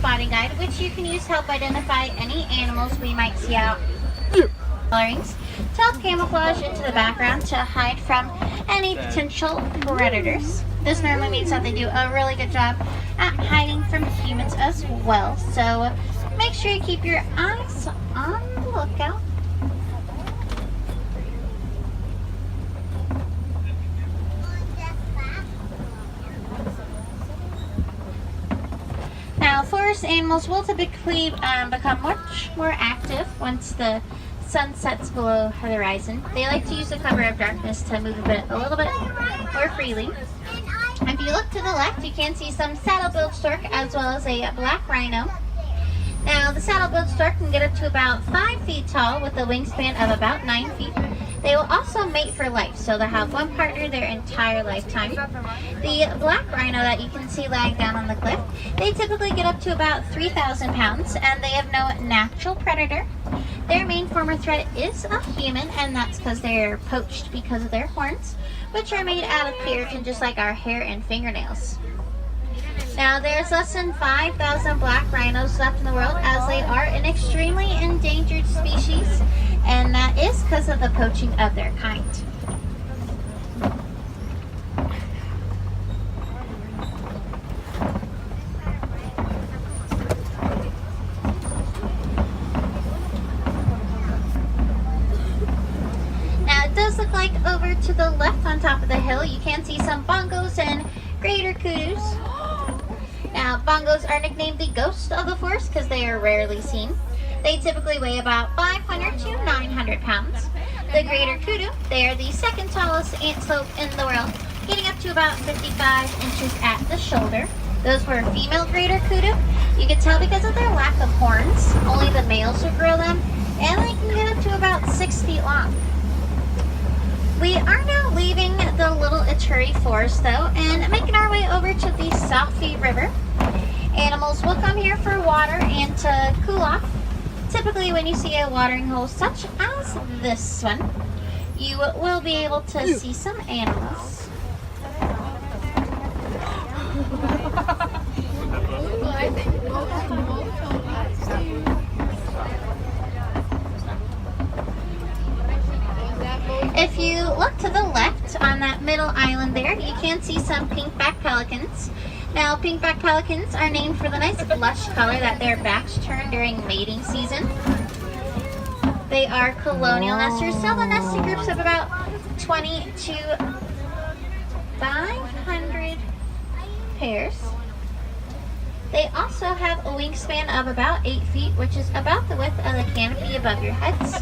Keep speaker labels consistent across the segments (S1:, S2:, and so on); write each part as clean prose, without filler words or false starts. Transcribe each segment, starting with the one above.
S1: spotting guide, which you can use to help identify any animals we might see out colorings to help camouflage into the background to hide from any potential predators. This normally means that they do a really good job at hiding from humans as well. So make sure you keep your eyes on the lookout. Now, forest animals will typically become much more active once the sun sets below the horizon. They like to use the cover of darkness to move a little bit more freely. If you look to the left, you can see some saddle-billed stork as well as a black rhino. Now, the saddle-billed stork can get up to about 5 feet tall with a wingspan of about 9 feet. They will also mate for life, so they'll have one partner their entire lifetime. The black rhino that you can see lying down on the cliff, they typically get up to about 3,000 pounds, and they have no natural predator. Their main form of threat is a human, and that's because they're poached because of their horns, which are made out of keratin just like our hair and fingernails. Now, there's less than 5,000 black rhinos left in the world, as they are an extremely endangered species, and that is because of the poaching of their kind. Now, it does look like over to the left on top of the hill, you can see some bongos and greater kudos. Now, bongos are nicknamed the ghost of the forest because they are rarely seen. They typically weigh about 500 to 900 pounds. The greater kudu, they are the second tallest antelope in the world, getting up to about 55 inches at the shoulder. Those were female greater kudu. You can tell because of their lack of horns. Only the males will grow them, and they can get up to about 6 feet long. We are now leaving the Little Ituri Forest though, and making our way over to the Safi River. Animals will come here for water and to cool off. Typically when you see a watering hole such as this one, you will be able to see some animals. If you look to the left on that middle island there, you can see some pink-backed pelicans. Now, pink-backed pelicans are named for the nice lush color that their backs turn during mating season. They are colonial nesters, so they'll nest in groups of about 20 to 500 pairs. They also have a wingspan of about 8 feet, which is about the width of the canopy above your heads.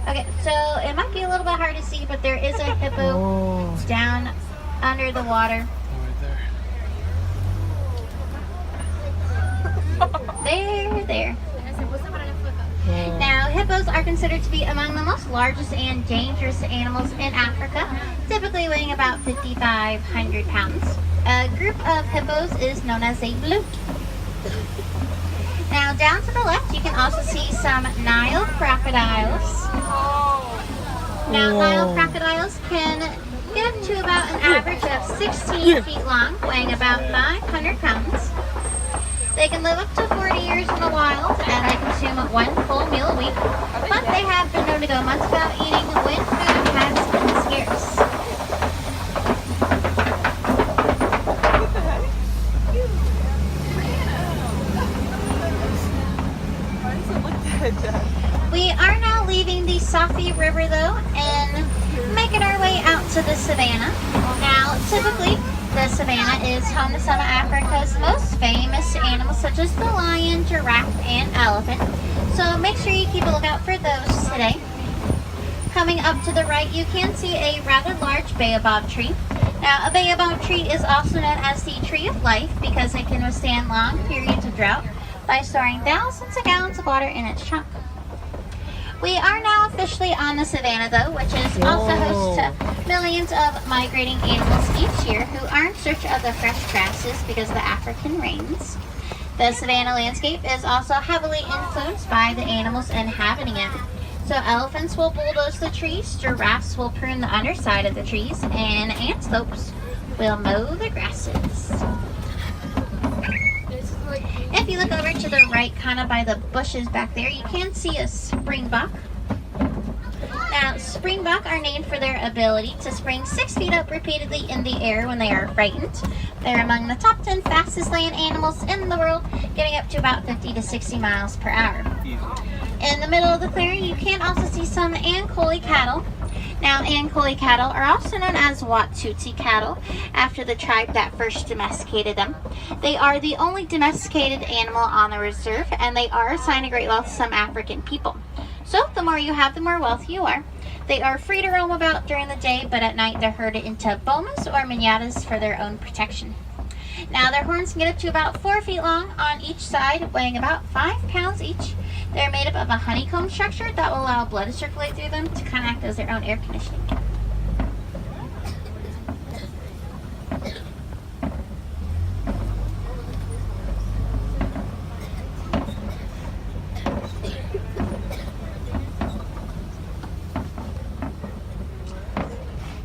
S1: Okay, so it might be a little bit hard to see, but there is a hippo down under the water. There. Now, hippos are considered to be among the most largest and dangerous animals in Africa, typically weighing about 5,500 pounds. A group of hippos is known as a bloot. Now, down to the left, you can also see some Nile crocodiles. Now, Nile crocodiles can get up to about an average of 16 feet long, weighing about 500 pounds. They can live up to 40 years in the wild, and they consume one full meal a week, but they have been known to go months without eating when food has been scarce. We are now leaving the Safi River though, and making our way out to the savannah. Now, typically, the savannah is home to some of Africa's most famous animals such as the lion, giraffe, and elephant. So make sure you keep a lookout for those today. Coming up to the right, you can see a rather large baobab tree. Now, a baobab tree is also known as the tree of life because it can withstand long periods of drought by storing thousands of gallons of water in its trunk. We are now officially on the savannah, though, which is also host to millions of migrating animals each year who are in search of the fresh grasses because of the African rains. The savanna landscape is also heavily influenced by the animals inhabiting it. So elephants will bulldoze the trees, giraffes will prune the underside of the trees, and antelopes will mow the grasses. If you look over to the right, kind of by the bushes back there, you can see a springbok. Now, springbok are named for their ability to spring 6 feet up repeatedly in the air when they are frightened. They're among the top 10 fastest land animals in the world, getting up to about 50 to 60 miles per hour. In the middle of the clearing, you can also see some Ankole cattle. Now, Ankole cattle are also known as Watusi cattle, after the tribe that first domesticated them. They are the only domesticated animal on the reserve, and they are a sign of great wealth to some African people. So, the more you have, the more wealthy you are. They are free to roam about during the day, but at night they're herded into bomas or manadas for their own protection. Now, their horns can get up to about 4 feet long on each side, weighing about 5 pounds each. They're made up of a honeycomb structure that will allow blood to circulate through them to kind of act as their own air conditioning.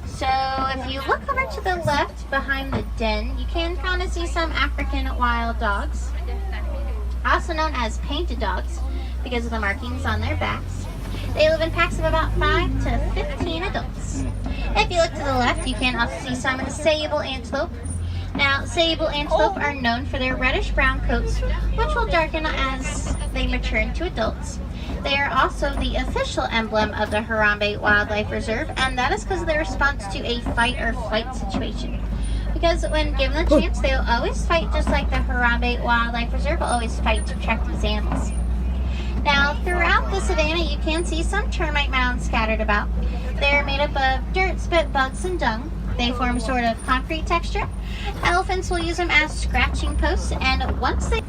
S1: So if you look over to the left behind the den, you can kind of see some African wild dogs, also known as painted dogs, because of the markings on their backs. They live in packs of about 5 to 15 adults. If you look to the left, you can also see some sable antelope. Now, sable antelope are known for their reddish-brown coats, which will darken as they mature into adults. They are also the official emblem of the Harambe Wildlife Reserve, and that is because of their response to a fight or flight situation. Because when given the chance, they will always fight, just like the Harambe Wildlife Reserve will always fight to protect these animals. Now, throughout the savannah, you can see some termite mounds scattered about. They're made up of dirt, spit, bugs, and dung. They form sort of concrete texture. Elephants will use them as scratching posts, and once they...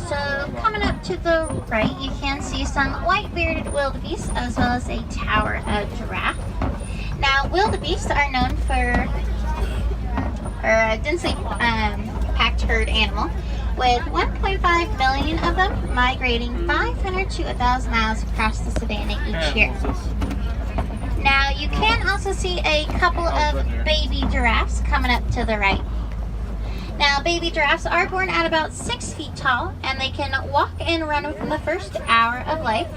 S1: So, coming up to the right, you can see some white-bearded wildebeest, as well as a tower of giraffe. Now, wildebeest are known for, a densely packed herd animal, with 1.5 million of them migrating 500 to 1,000 miles across the savannah each year. Now, you can also see a couple of baby giraffes coming up to the right. Now, baby giraffes are born at about 6 feet tall, and they can walk and run within the first hour of life.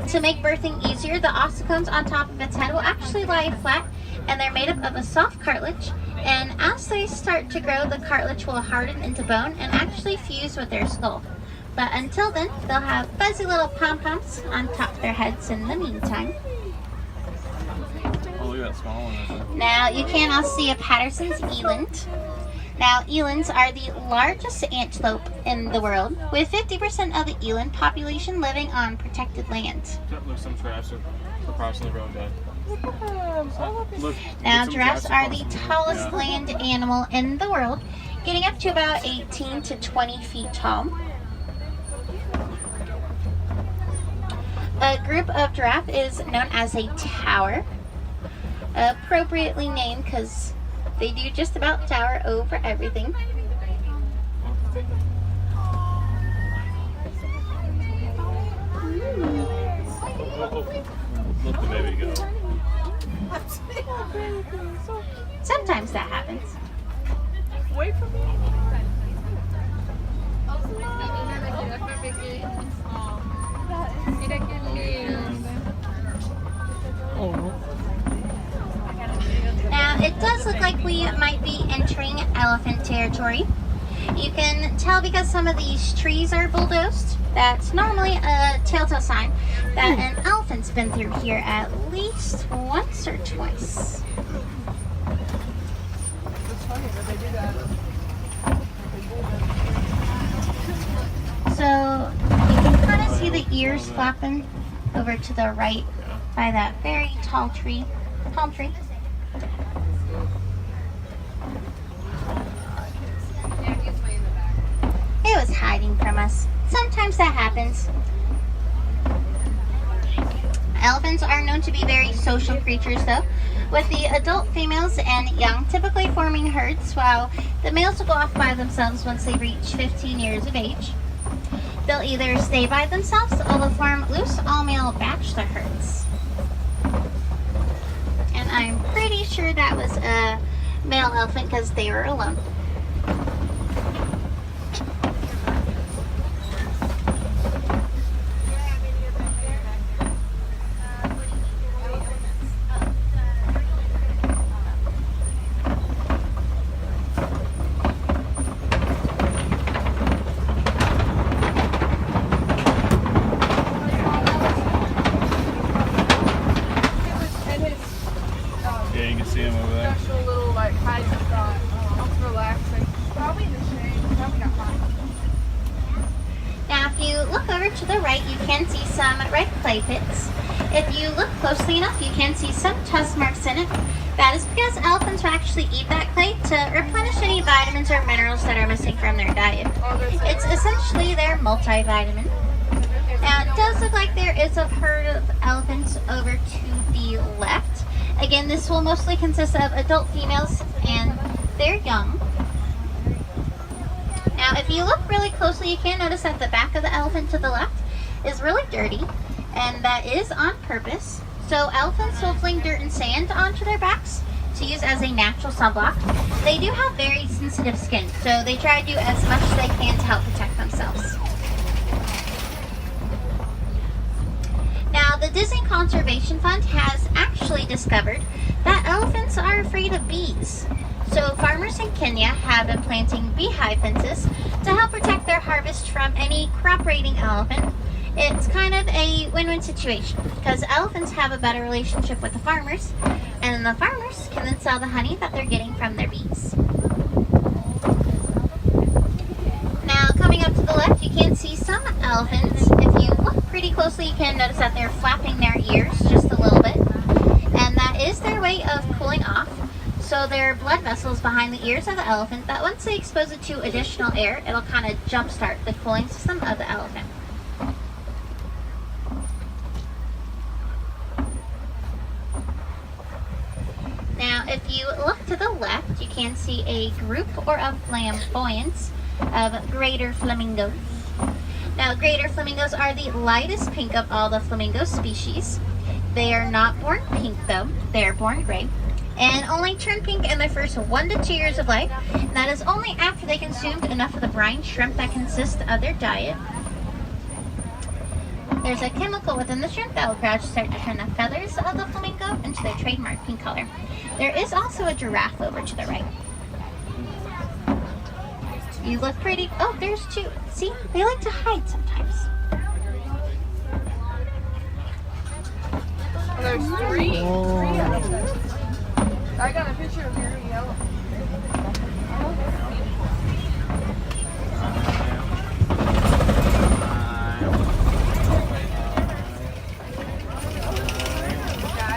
S1: To make birthing easier, the ossicones on top of its head will actually lie flat, and they're made up of a soft cartilage. And as they start to grow, the cartilage will harden into bone and actually fuse with their skull. But until then, they'll have fuzzy little pom-poms on top of their heads in the meantime.
S2: Oh, look at that small one.
S1: Now, you can also see a Patterson's eland. Now, elands are the largest antelope in the world, with 50% of the eland population living on protected land.
S2: Look, some giraffes are crossing the road, Dad.
S1: Now, giraffes are the tallest land animal in the world, getting up to about 18 to 20 feet tall. A group of giraffe is known as a tower, appropriately named because they do just about tower over everything.
S2: Let the baby go.
S1: Sometimes that happens.
S3: Wait for me.
S2: Oh no.
S1: Now, it does look like we might be entering elephant territory. You can tell because some of these trees are bulldozed. That's normally a telltale sign that an elephant's been through here at least once or twice.
S3: It's funny that they do that.
S1: So, you can kind of see the ears flapping over to the right by that very tall tree, palm tree. It was hiding from us. Sometimes that happens. Elephants are known to be very social creatures though, with the adult females and young typically forming herds, while the males will go off by themselves once they reach 15 years of age. They'll either stay by themselves or they'll form loose all-male bachelor herds. And I'm pretty sure that was a male elephant because they were alone.
S3: And his
S2: Yeah, you can see him over there.
S3: special little like hiding spot. It's relaxing. Probably in the shade. Probably not mine.
S1: Now, if you look over to the right, you can see some red clay pits. If you look closely enough, you can see some tusk marks in it. That is because elephants will actually eat that clay to replenish any vitamins or minerals that are missing from their diet.
S3: Oh, there's
S1: It's essentially their multivitamin. Now, it does look like there is a herd of elephants over to the left. Again, this will mostly consist of adult females and their young. Now, if you look really closely, you can notice that the back of the elephant to the left is really dirty, and that is on purpose. So elephants will fling dirt and sand onto their backs to use as a natural sunblock. They do have very sensitive skin, so they try to do as much as they can to help protect themselves. Now, the Disney Conservation Fund has actually discovered that elephants are afraid of bees. So farmers in Kenya have been planting beehive fences to help protect their harvest from any crop-raiding elephant. It's kind of a win-win situation because elephants have a better relationship with the farmers, and the farmers can then sell the honey that they're getting from their bees. Now, coming up to the left, you can see some elephants. If you look pretty closely, you can notice that they're flapping their ears just a little bit, and that is their way of cooling off. So there are blood vessels behind the ears of the elephant that once they expose it to additional air, it'll kind of jumpstart the cooling system of the elephant. Now, if you look to the left, you can see a group or a flamboyance of greater flamingos. Now, greater flamingos are the lightest pink of all the flamingo species. They are not born pink though, they are born gray, and only turn pink in their first 1 to 2 years of life. And that is only after they consumed enough of the brine shrimp that consists of their diet. There's a chemical within the shrimp that will gradually start to turn the feathers of the flamingo into their trademark pink color. There is also a giraffe over to the right. You look pretty. Oh, there's two. See, they like to hide sometimes.
S3: Oh, there's three elephants. I got a picture of your elephant.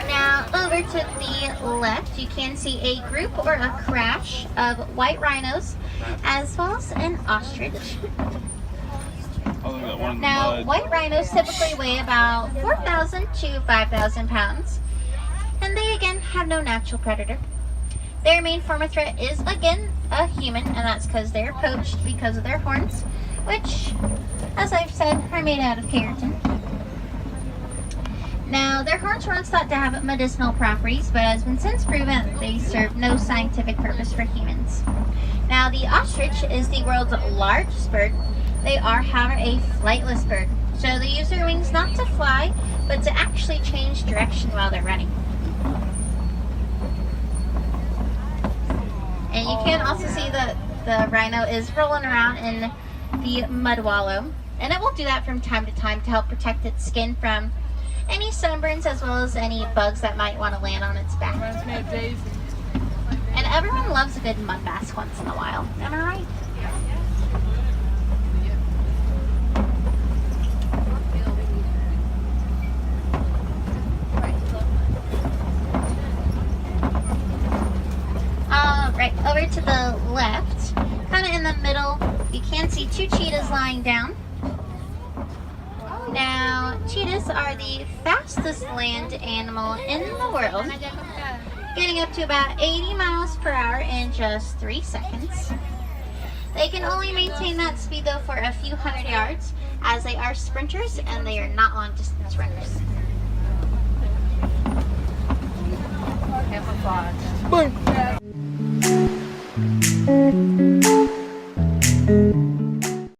S1: Now, over to the left, you can see a group or a crash of white rhinos, as well as an ostrich.
S2: Oh, look at that one in the
S1: Now,
S2: mud.
S1: white rhinos typically weigh about 4,000 to 5,000 pounds, and they again have no natural predator. Their main form of threat is again a human, and that's because they're poached because of their horns, which, as I've said, are made out of keratin. Now, their horns were once thought to have medicinal properties, but has been since proven that they serve no scientific purpose for humans. Now, the ostrich is the world's largest bird. They are, however, a flightless bird. So they use their wings not to fly, but to actually change direction while they're running. And you can also see that the rhino is rolling around in the mud wallow. And it will do that from time to time to help protect its skin from any sunburns as well as any bugs that might want to land on its back.
S3: Reminds me of Daisy.
S1: And everyone loves a good mud bath once in a while. Am I right? Right over to the left, kind of in the middle, you can see 2 cheetahs lying down. Now, cheetahs are the fastest land animal in the world, getting up to about 80 miles per hour in just 3 seconds. They can only maintain that speed though for a few hundred yards, as they are sprinters and they are not long distance runners.
S3: Camouflage.
S4: Boom.